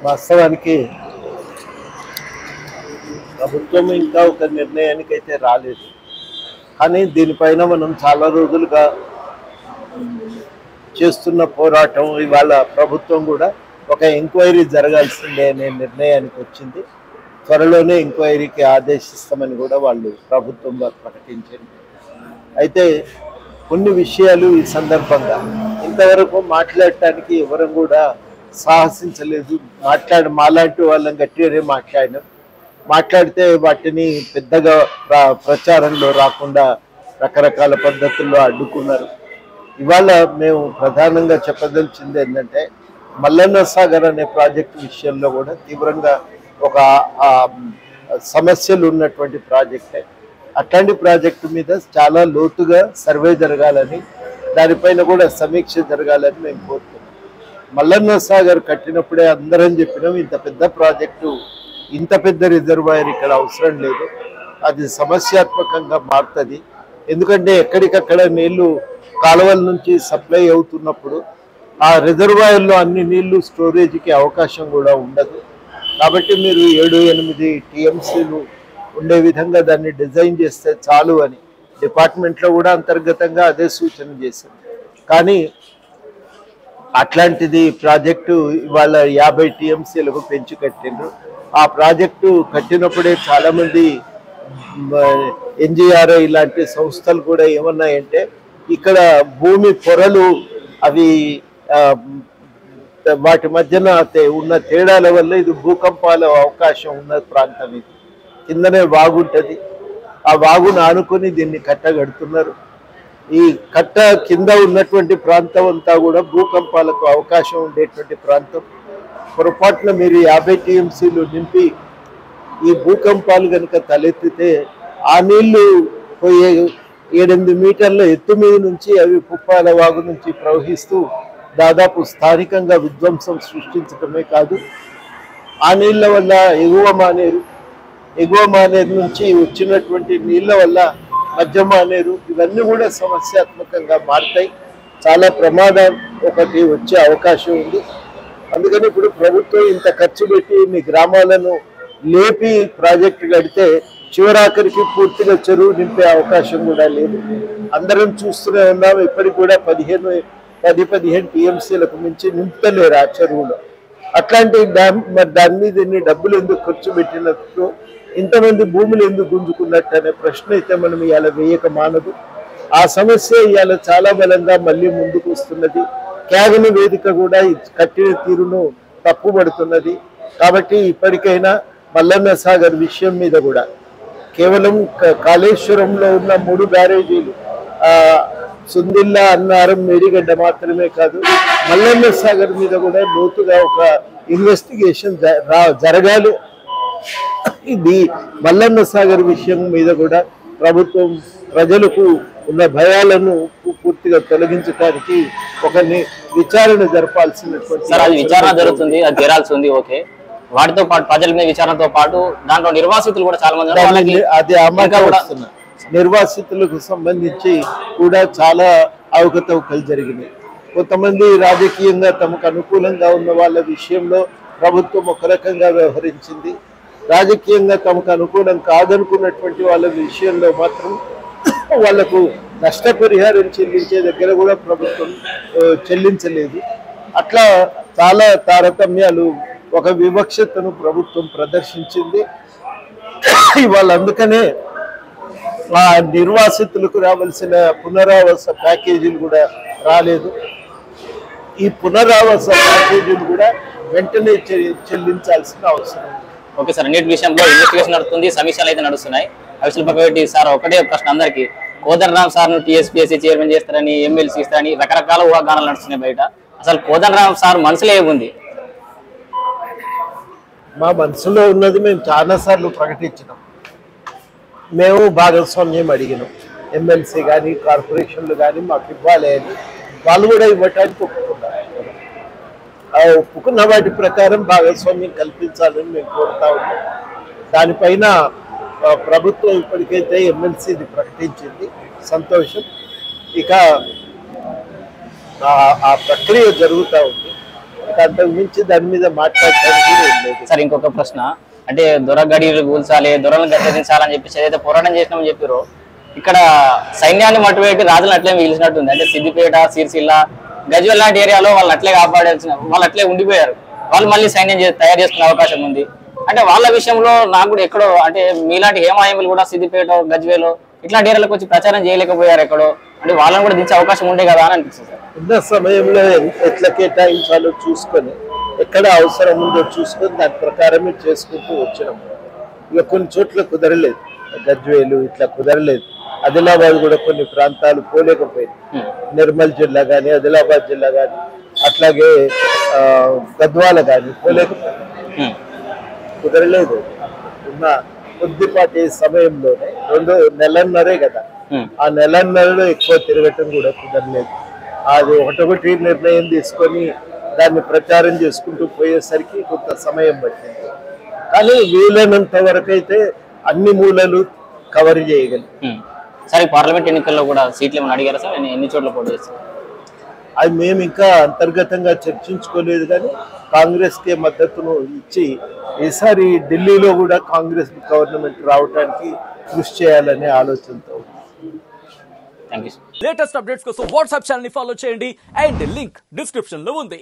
వాస్తవానికి ప్రభుత్వం ఇంకా ఒక నిర్ణయానికి అయితే రాలేదు. కానీ దీనిపైన మనం చాలా రోజులుగా చేస్తున్న పోరాటం ఇవాళ ప్రభుత్వం కూడా ఒక ఎంక్వైరీ జరగాల్సిందే అనే నిర్ణయానికి వచ్చింది. త్వరలోనే ఎంక్వైరీకి ఆదేశిస్తామని కూడా వాళ్ళు ప్రభుత్వం వారు ప్రకటించారు. అయితే కొన్ని విషయాలు ఈ సందర్భంగా ఇంతవరకు మాట్లాడటానికి ఎవరు కూడా సాహసించలేదు. మాలాంటి వాళ్ళని గట్టిగానే మాట్లాడితే వాటిని పెద్దగా ప్రచారంలో రాకుండా రకరకాల పద్ధతుల్లో అడ్డుకున్నారు. ఇవాళ మేము ప్రధానంగా చెప్పదలిచింది ఏంటంటే మల్లన్న సాగర్ అనే ప్రాజెక్టు విషయంలో కూడా తీవ్రంగా ఒక సమస్యలు ఉన్నటువంటి ప్రాజెక్టే. అట్లాంటి ప్రాజెక్టు మీద చాలా లోతుగా సర్వే జరగాలని, దానిపైన కూడా సమీక్ష జరగాలని మేము కోరుతున్నాం. మల్లన్న సాగర్ కట్టినప్పుడే అందరం చెప్పినాం ఇంత పెద్ద ప్రాజెక్టు, ఇంత పెద్ద రిజర్వాయర్ ఇక్కడ అవసరం లేదు, అది సమస్యాత్మకంగా మారుతుంది. ఎందుకంటే ఎక్కడికక్కడ నీళ్లు కాలువల నుంచి సప్లై అవుతున్నప్పుడు ఆ రిజర్వాయర్లో అన్ని నీళ్లు స్టోరేజ్కి అవకాశం కూడా ఉండదు. కాబట్టి మీరు 7-8 టీఎంసీలు ఉండే విధంగా దాన్ని డిజైన్ చేస్తే చాలు అని డిపార్ట్మెంట్లో కూడా అంతర్గతంగా అదే సూచన చేసింది. కానీ అట్లాంటిది ప్రాజెక్టు ఇవాళ 50 టీఎంసీలకు పెంచి కట్టిండ్రు. ఆ ప్రాజెక్టు కట్టినప్పుడే చాలామంది ఎన్జిఆర్ఐ ఇలాంటి సంస్థలు కూడా ఏమన్నాయంటే ఇక్కడ భూమి పొరలు అవి వాటి మధ్యన ఉన్న తేడాల వల్ల ఇది భూకంపాల అవకాశం ఉన్న ప్రాంతం. ఇది కిందనే వాగుంటుంది, ఆ వాగును ఆనుకొని దీన్ని కట్టగడుతున్నారు. ఈ కట్ట కింద ఉన్నటువంటి ప్రాంతం అంతా కూడా భూకంపాలకు అవకాశం ఉండేటువంటి ప్రాంతం. పొరపాటున మీరు 50 టీఎంసీలు నింపి ఈ భూకంపాలు కనుక తలెత్తితే ఆ నీళ్లు పోయే 7-8 మీటర్ల ఎత్తు మీద నుంచి అవి పుప్పాల వాగు నుంచి ప్రవహిస్తూ దాదాపు స్థానికంగా విధ్వంసం సృష్టించడమే కాదు, ఆ నీళ్ల వల్ల ఎగువ మానేరు నుంచి వచ్చినటువంటి నీళ్ల వల్ల మధ్య మానేరు ఇవన్నీ కూడా సమస్యాత్మకంగా మారుతాయి. చాలా ప్రమాదం ఒకటి వచ్చే అవకాశం ఉంది. అందుకని ఇప్పుడు ప్రభుత్వం ఇంత ఖర్చు పెట్టి ఇన్ని గ్రామాలను లేపి ప్రాజెక్టు కడితే చివరాఖరికి పూర్తిగా చెరువు నింపే అవకాశం కూడా లేదు. అందరం చూస్తూనే ఉన్నాం, ఇప్పటికి కూడా 10-15 టీఎంసీలకు మించి నింపుతలేరు ఆ చెరువులో. అట్లాంటి డ్యామ్ మరి దాని మీద ఎన్ని డబ్బులు ఎందుకు ఖర్చు పెట్టినట్టు, ఇంతమంది భూములు ఎందుకు గుంజుకున్నట్టు అనే ప్రశ్న అయితే మనం ఇవాళ వేయక మానదు. ఆ సమస్య ఇవాళ చాలా బలంగా మళ్ళీ ముందుకు వస్తున్నది. క్యాబినెట్ వేదిక కూడా కట్టిన తీరును తప్పుపడుతున్నది. కాబట్టి ఇప్పటికైనా మల్లన్న సాగర్ విషయం మీద కూడా కేవలం కాళేశ్వరంలో ఉన్న 3 బ్యారేజీలు సుందిల్లా, అన్నారం, మేడిగడ్డ మాత్రమే కాదు, మల్లన్న సాగర్ మీద కూడా లోతుగా ఒక ఇన్వెస్టిగేషన్ జరగాలి. ఇది మల్లన్న సాగర్ విషయం మీద కూడా ప్రభుత్వం ప్రజలకు ఉన్న భయాలను పూర్తిగా తొలగించడానికి ఒక విచారణ జరపాల్సినటువంటి విచారణ జరుగుతుంది, అది జరగాల్సి ఉంది. ఓకే, వాటితో పాటు ప్రజల మీద విచారణతో పాటు దాంట్లో నిర్వాసితులు కూడా చాలా మంది అది అమలుస్తున్నారు. నిర్వాసితులకు సంబంధించి కూడా చాలా అవకతవకలు జరిగినాయి. కొంతమంది రాజకీయంగా తమకు అనుకూలంగా ఉన్న వాళ్ళ విషయంలో ప్రభుత్వం ఒక రకంగా వ్యవహరించింది. రాజకీయంగా తమకు అనుకూలం కాదనుకున్నటువంటి వాళ్ళ విషయంలో మాత్రం వాళ్లకు నష్టపరిహారం చెల్లించే దగ్గర కూడా ప్రభుత్వం చెల్లించలేదు. అట్లా చాలా తారతమ్యాలు, ఒక వివక్షతను ప్రభుత్వం ప్రదర్శించింది. ఇవాళ అందుకనే ఆ నిర్వాసితులకు రావాల్సిన పునరావాస ప్యాకేజీలు కూడా రాలేదు. ఈ పునరావాస ప్యాకేజీలు కూడా వెంటనే చెల్లించాల్సిన అవసరం. ఓకే సార్, అన్నిటి విషయంలో ఇన్వెస్టిగేషన్ నడుస్తుంది, సమీక్షలు అయితే నడుస్తున్నాయి. అవిషయాల పక్కన సార్ ఒకటే ప్రశ్న అందరికీ, కోదండరామ్ సార్ను టీఎస్పీఎస్సీ చైర్మన్ చేస్తారని, ఎమ్మెల్సీ ఇస్తారని రకరకాల ఊహాగానాలు నడుస్తున్నాయి బయట. అసలు కోదండరామ్ సార్ మనసులో ఏముంది? మా మనసులో ఉన్నది మేము చాలాసార్లు ప్రకటించినాం. మేము భాగస్వామ్యం అడిగినాం, ఎమ్మెల్సీ కానీ కార్పొరేషన్లు కానీ మాకు ఇవ్వాలి అని. వాళ్ళు కూడా ఇవ్వటానికి ఒప్పుకున్నారు. ఆ ఒప్పుకున్న వాటి ప్రకారం భాగస్వామ్యం కల్పించాలని మేము కోరుతా ఉన్నాం. దానిపైన ప్రభుత్వం ఇప్పటికైతే ఎమ్మెల్సీది ప్రకటించింది, సంతోషం. ఇక ఆ ప్రక్రియ జరుగుతూ ఉంది. ఇక నాకు అంతకు మించి దాని మీద మాట్లాడటానికి ఏం లేదు. సార్ ఇంకొక ప్రశ్న, అంటే దొర గడియలు కూల్చాలి, దొరలను గద్దెదించాలని చెప్పేసి ఏదైతే పోరాటం చేసినామని చెప్పారో, ఇక్కడ సైన్యాన్ని మట్టుపెట్టి రాజులను అట్లే మిగిలినట్టుంది. అంటే సిద్దిపేట, సిరిసిల్ల, గజ్వేల్ లాంటి ఏరియాలో వాళ్ళు అట్లే కాపాడాల్సిన, వాళ్ళు అట్లే ఉండిపోయారు. వాళ్ళు మళ్ళీ సైన్యం తయారు చేసుకునే అవకాశం ఉంది. అంటే వాళ్ళ విషయంలో నాకు కూడా ఎక్కడో, అంటే మీలాంటి హేమాయములు కూడా సిద్దిపేట, గజ్వేల్ ఇట్లాంటి ఏరియాలకు వచ్చి ప్రచారం చేయలేకపోయారు ఎక్కడో, అంటే వాళ్ళని కూడా దించే అవకాశం ఉండే కదా అని అనిపిస్తుంది సార్. ఉన్న సమయంలో ఎట్లా కేటాయించాలో చూసుకొని, ఎక్కడ అవసరం ఉందో చూసుకొని దాని ప్రకారమే చేసుకుంటూ వచ్చినాం. ఇక కొన్ని చోట్ల కుదరలేదు, గజ్వేలు ఇట్లా కుదరలేదు. ఆదిలాబాద్ కూడా కొన్ని ప్రాంతాలు పోలేకపోయింది. నిర్మల్ జిల్లా కానీ, ఆదిలాబాద్ జిల్లా కానీ, అట్లాగే గద్వాల కానీ పోలేకపోయింది, కుదరలేదు. ఉన్న కొద్దిపాటి సమయంలోనే 2 నెలన్నరే కదా, ఆ నెలన్నరలో ఎక్కువ తిరగటం కూడా కుదరలేదు. అది ఒకటొకటి నిర్ణయం తీసుకొని దాన్ని ప్రచారం చేసుకుంటూ పోయేసరికి కొంత సమయం పట్టింది. కానీ వీలైనంత వరకు అయితే అన్ని మూలలు కవర్ చేయగలిగాం. సార్ ఈ పార్లమెంట్ ఎన్నికల్లో కూడా సీట్లు ఏమైనా అడిగారా సార్? ఎన్ని చోట్ల పోటీ చేస్తారు? అది మేము ఇంకా అంతర్గతంగా చర్చించుకోలేదు, కానీ కాంగ్రెస్కే మద్దతును ఇచ్చి ఈసారి ఢిల్లీలో కూడా కాంగ్రెస్ గవర్నమెంట్ రావడానికి కృషి చేయాలనే ఆలోచనతో. Thank you. లేటెస్ట్ అప్డేట్స్ కోసం వాట్సాప్ ఛానల్ ని ఫాలో చేయండి అండ్ లింక్ డిస్క్రిప్షన్ లో ఉంది.